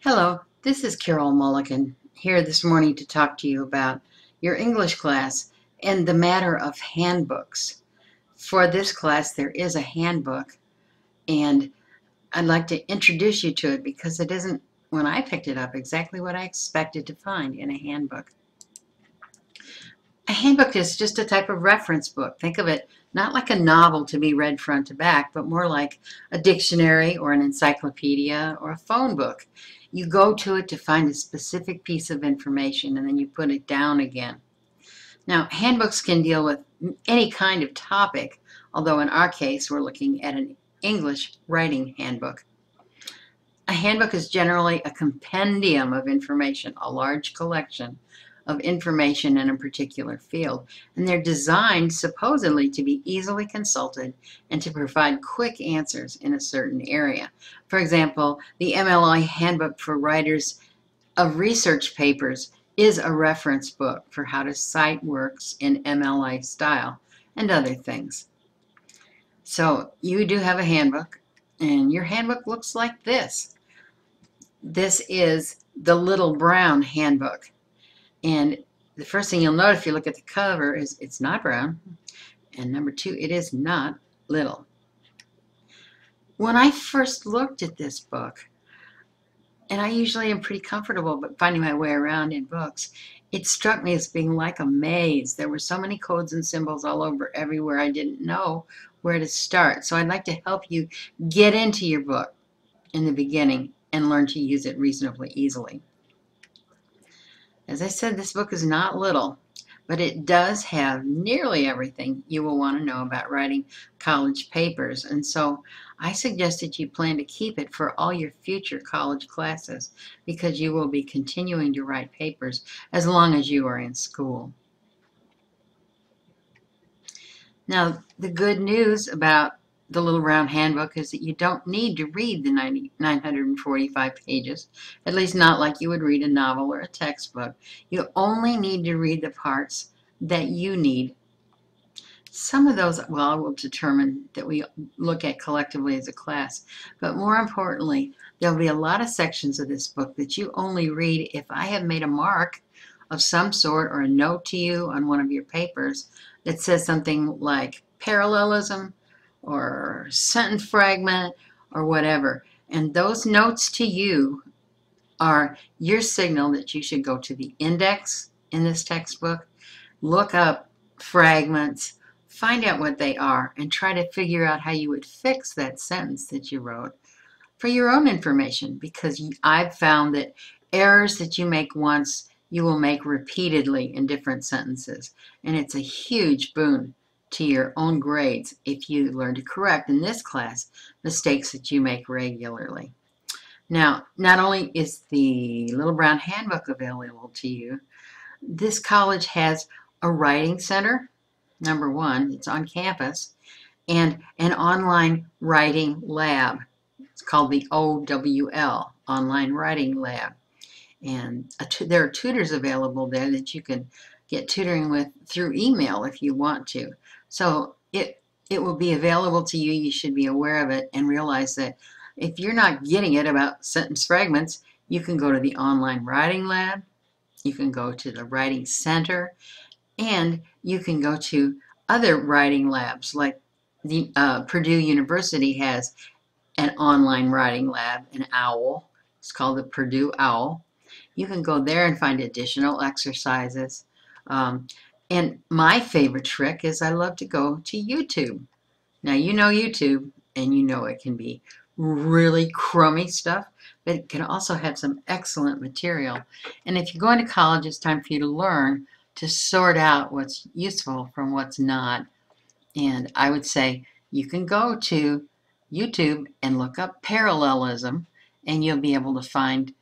Hello, this is Carol Mulligan here this morning to talk to you about your English class and the matter of handbooks. For this class, there is a handbook, and I'd like to introduce you to it because it isn't, when I picked it up, exactly what I expected to find in a handbook. A handbook is just a type of reference book. Think of it not like a novel to be read front to back, but more like a dictionary or an encyclopedia or a phone book. You go to it to find a specific piece of information and then you put it down again. Now, handbooks can deal with any kind of topic, although in our case, we're looking at an English writing handbook. A handbook is generally a compendium of information, a large collection of information in a particular field, and they're designed supposedly to be easily consulted and to provide quick answers in a certain area. For example, the MLI Handbook for Writers of Research Papers is a reference book for how to cite works in MLA style and other things. So you do have a handbook, and your handbook looks like this. This is the Little Brown Handbook. And the first thing you'll note if you look at the cover is it's not brown. And number two, it is not little. When I first looked at this book, and I usually am pretty comfortable but finding my way around in books, it struck me as being like a maze. There were so many codes and symbols all over everywhere I didn't know where to start. So I'd like to help you get into your book in the beginning and learn to use it reasonably easily. As I said, this book is not little, but it does have nearly everything you will want to know about writing college papers. And so I suggested you plan to keep it for all your future college classes because you will be continuing to write papers as long as you are in school. Now, the good news about the Little Brown Handbook is that you don't need to read the 945 pages, at least not like you would read a novel or a textbook. You only need to read the parts that you need. Some of those, well, I will determine that we look at collectively as a class, but more importantly, there'll be a lot of sections of this book that you only read if I have made a mark of some sort or a note to you on one of your papers that says something like parallelism, or sentence fragment, or whatever. And those notes to you are your signal that you should go to the index in this textbook, look up fragments, find out what they are, and try to figure out how you would fix that sentence that you wrote for your own information, because I've found that errors that you make once, you will make repeatedly in different sentences. And it's a huge boon to your own grades if you learn to correct, in this class, mistakes that you make regularly. Now, not only is the Little Brown Handbook available to you, this college has a writing center, number one, it's on campus, and an online writing lab. It's called the OWL, Online Writing Lab. And there are tutors available there that you can get tutoring with through email if you want to. So it will be available to you. You should be aware of it and realize that if you're not getting it about sentence fragments, you can go to the online writing lab, you can go to the writing center, and you can go to other writing labs like the Purdue University has an online writing lab, an OWL. It's called the Purdue OWL. You can go there and find additional exercises. And my favorite trick is I love to go to YouTube. Now, you know YouTube, and you know it can be really crummy stuff, but it can also have some excellent material. And if you're going to college, it's time for you to learn to sort out what's useful from what's not. And I would say you can go to YouTube and look up parallelism, and you'll be able to find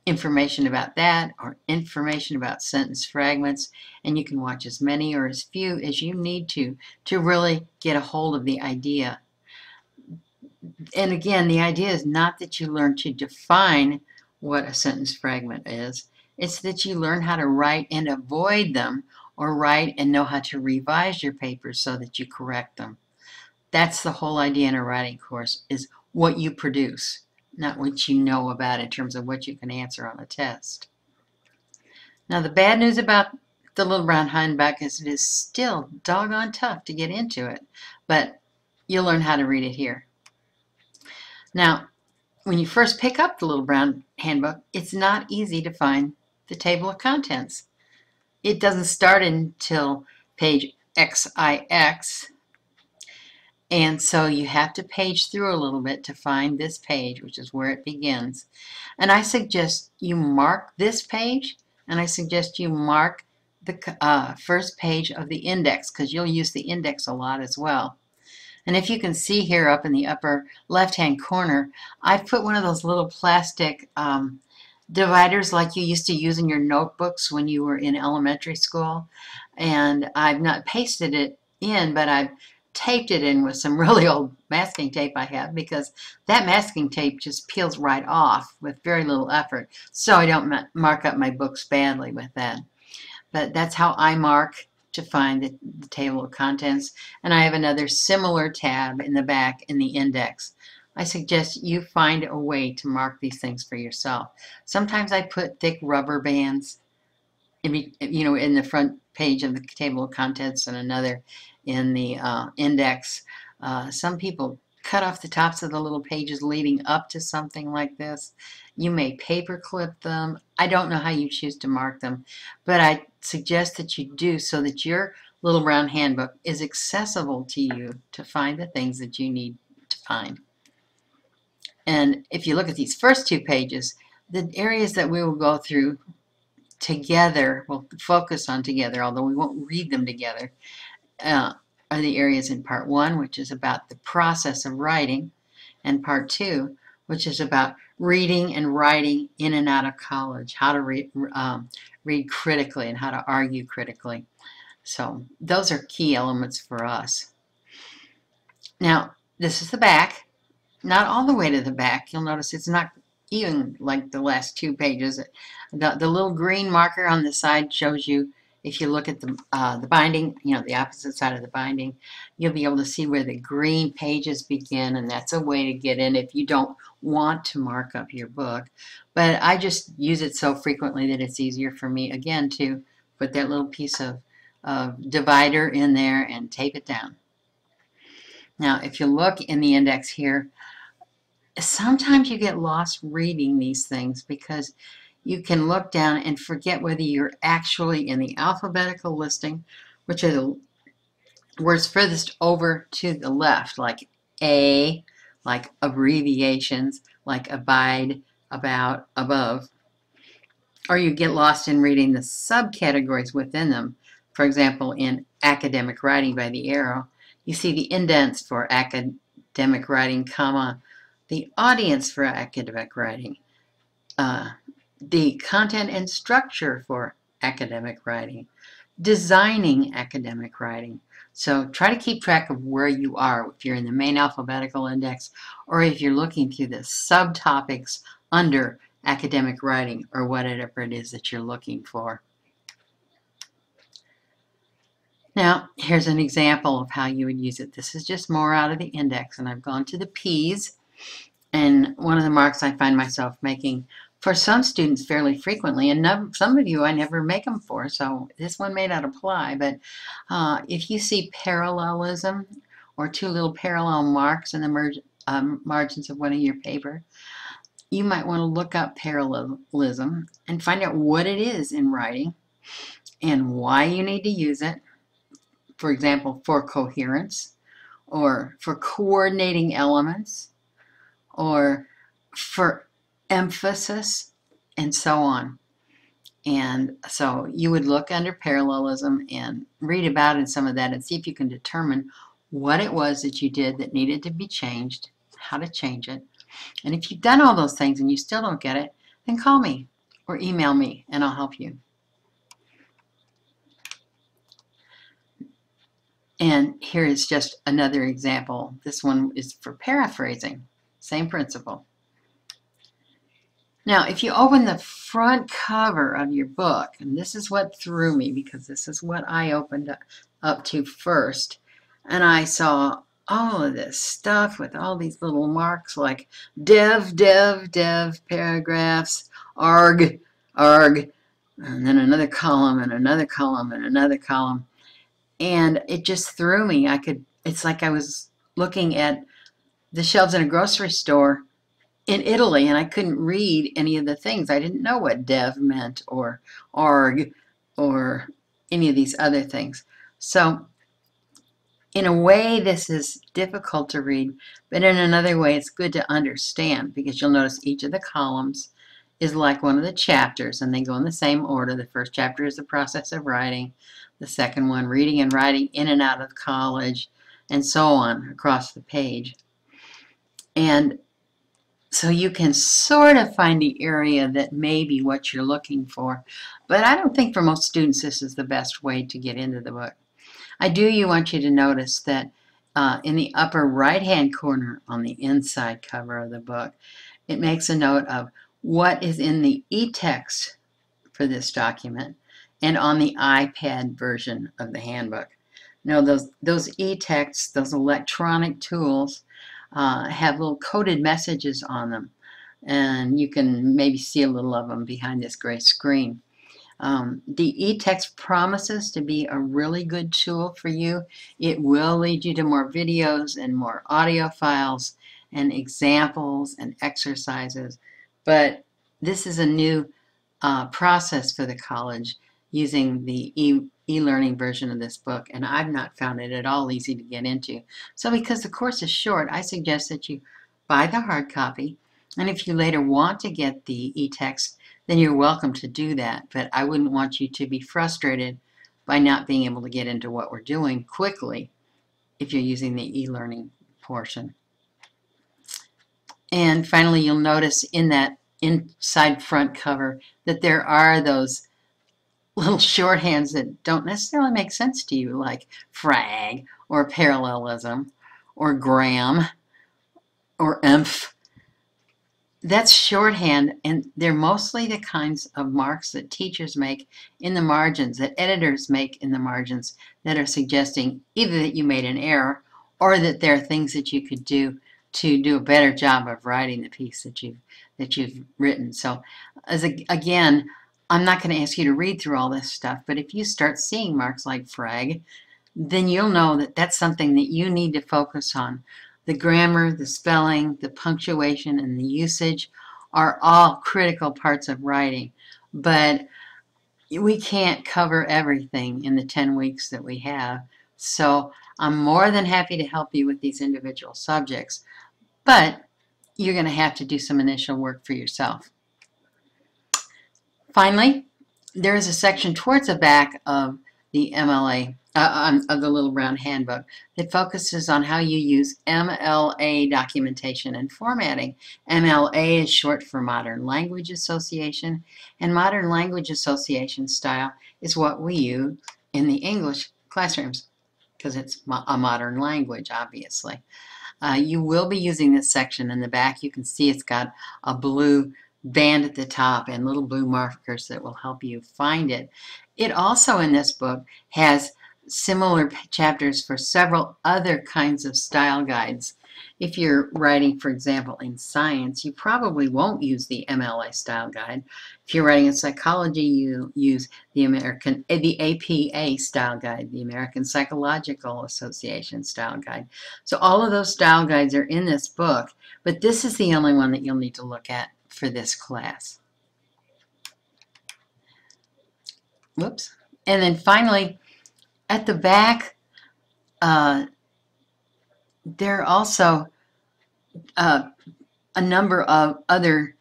information about that or information about sentence fragments, and you can watch as many or as few as you need to really get a hold of the idea. And again, the idea is not that you learn to define what a sentence fragment is. It's that you learn how to write and avoid them, or write and know how to revise your papers so that you correct them. That's the whole idea in a writing course, is what you produce, not what you know about in terms of what you can answer on a test. Now, the bad news about the Little Brown Handbook is it is still doggone tough to get into it, but you'll learn how to read it here. Now, when you first pick up the Little Brown Handbook, it's not easy to find the table of contents. It doesn't start until page XIX, and so you have to page through a little bit to find this page, which is where it begins. And I suggest you mark this page, and I suggest you mark the first page of the index, because you'll use the index a lot as well. And if you can see here up in the upper left-hand corner, I've put one of those little plastic dividers like you used to use in your notebooks when you were in elementary school. And I've not pasted it in, but I've taped it in with some really old masking tape I have, because that masking tape just peels right off with very little effort. So I don't mark up my books badly with that. But that's how I mark to find the table of contents. And I have another similar tab in the back in the index. I suggest you find a way to mark these things for yourself. Sometimes I put thick rubber bands in the front page of the table of contents, and another in the index. Some people cut off the tops of the little pages leading up to something like this. You may paper clip them. I don't know how you choose to mark them, but I suggest that you do, so that your Little Brown Handbook is accessible to you to find the things that you need to find. And if you look at these first two pages, the areas that we will go through together, we'll focus on together, although we won't read them together, are the areas in part 1, which is about the process of writing, and part 2, which is about reading and writing in and out of college, how to read critically and how to argue critically. So those are key elements for us. Now, this is the back. Not all the way to the back. You'll notice it's not even like the last 2 pages. The little green marker on the side shows you, if you look at the binding, the opposite side of the binding, you'll be able to see where the green pages begin, and that's a way to get in if you don't want to mark up your book. But I just use it so frequently that it's easier for me, again, to put that little piece of divider in there and tape it down. Now, if you look in the index here, sometimes you get lost reading these things, because you can look down and forget whether you're actually in the alphabetical listing, which are the words furthest over to the left, like A, like abbreviations, like abide, about, above, or you get lost in reading the subcategories within them. For example, in academic writing by the arrow, you see the indents for academic writing, comma, the audience for academic writing, the content and structure for academic writing, designing academic writing. So try to keep track of where you are, if you're in the main alphabetical index, or if you're looking through the subtopics under academic writing, or whatever it is that you're looking for. Now, here's an example of how you would use it. This is just more out of the index, and I've gone to the P's. And one of the marks I find myself making for some students fairly frequently, and some of you I never make them for, so this one may not apply, but if you see parallelism or 2 little parallel marks in the margins of one of your paper, you might want to look up parallelism and find out what it is in writing and why you need to use it. For example, for coherence, or for coordinating elements, or for emphasis, and so on. And so you would look under parallelism and read about it, some of that, and see if you can determine what it was that you did that needed to be changed, how to change it. And if you've done all those things and you still don't get it, then call me or email me and I'll help you. And here is just another example. This one is for paraphrasing. Same principle. Now, if you open the front cover of your book, and this is what threw me, because this is what I opened up to first, and I saw all of this stuff with all these little marks like dev, dev, dev, paragraphs, arg, arg, and then another column and another column and another column. And it just threw me. It's like I was looking at the shelves in a grocery store in Italy and I couldn't read any of the things. I didn't know what dev meant or arg or any of these other things. So in a way, this is difficult to read, but in another way, it's good to understand because you'll notice each of the columns is like one of the chapters and they go in the same order. The first chapter is the process of writing, the second one, reading and writing in and out of college, and so on across the page. And so you can sort of find the area that may be what you're looking for, but I don't think for most students this is the best way to get into the book. I do want you to notice that in the upper right-hand corner on the inside cover of the book, it makes a note of what is in the e-text for this document and on the iPad version of the handbook. Now, those e-texts, those electronic tools, have little coded messages on them, and you can maybe see a little of them behind this gray screen. The e-text promises to be a really good tool for you. It will lead you to more videos and more audio files and examples and exercises, but this is a new process for the college using the e-learning version of this book, and I've not found it at all easy to get into. So because the course is short, I suggest that you buy the hard copy, and if you later want to get the e-text, then you're welcome to do that. But I wouldn't want you to be frustrated by not being able to get into what we're doing quickly if you're using the e-learning portion. And finally, you'll notice in that inside front cover that there are those little shorthands that don't necessarily make sense to you, like frag or parallelism or gram or emph. That's shorthand, and they're mostly the kinds of marks that teachers make in the margins, that editors make in the margins, that are suggesting either that you made an error or that there are things that you could do to do a better job of writing the piece that you've written. So, again, I'm not going to ask you to read through all this stuff, but if you start seeing marks like frag, then you'll know that that's something that you need to focus on. The grammar, the spelling, the punctuation, and the usage are all critical parts of writing, but we can't cover everything in the 10 weeks that we have. So I'm more than happy to help you with these individual subjects, but you're going to have to do some initial work for yourself. Finally, there is a section towards the back of the MLA, of the Little Brown Handbook, that focuses on how you use MLA documentation and formatting. MLA is short for Modern Language Association, and Modern Language Association style is what we use in the English classrooms because it's a modern language, obviously. You will be using this section in the back. You can see it's got a blue band at the top and little blue markers that will help you find it. It also in this book has similar chapters for several other kinds of style guides. If you're writing, for example, in science, you probably won't use the MLA style guide. If you're writing in psychology, you use the APA style guide, the American Psychological Association style guide. So all of those style guides are in this book, but this is the only one that you'll need to look at for this class. Whoops. And then finally, at the back, there are also a number of other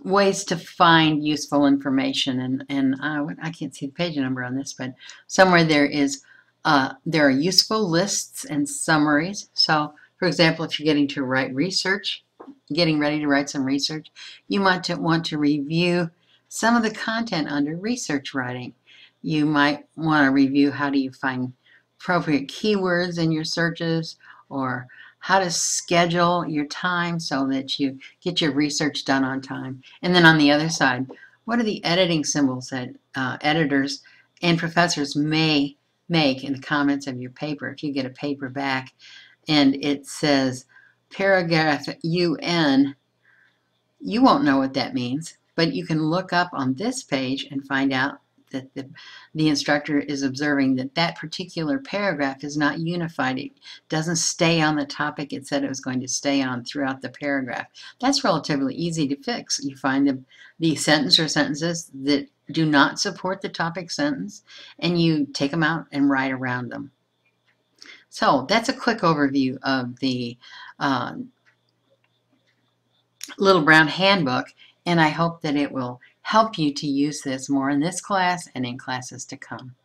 ways to find useful information. And I can't see the page number on this, but somewhere there are useful lists and summaries. So, for example, if you're getting ready to write some research, you might want to review some of the content under research writing. You might want to review how do you find appropriate keywords in your searches, or how to schedule your time so that you get your research done on time. And then on the other side, what are the editing symbols that editors and professors may make in the comments of your paper? If you get a paper back and it says paragraph UN. You won't know what that means, but you can look up on this page and find out that the instructor is observing that that particular paragraph is not unified. It doesn't stay on the topic it said it was going to stay on throughout the paragraph. That's relatively easy to fix. You find the sentence or sentences that do not support the topic sentence, and you take them out and write around them. So that's a quick overview of the Little Brown Handbook, and I hope that it will help you to use this more in this class and in classes to come.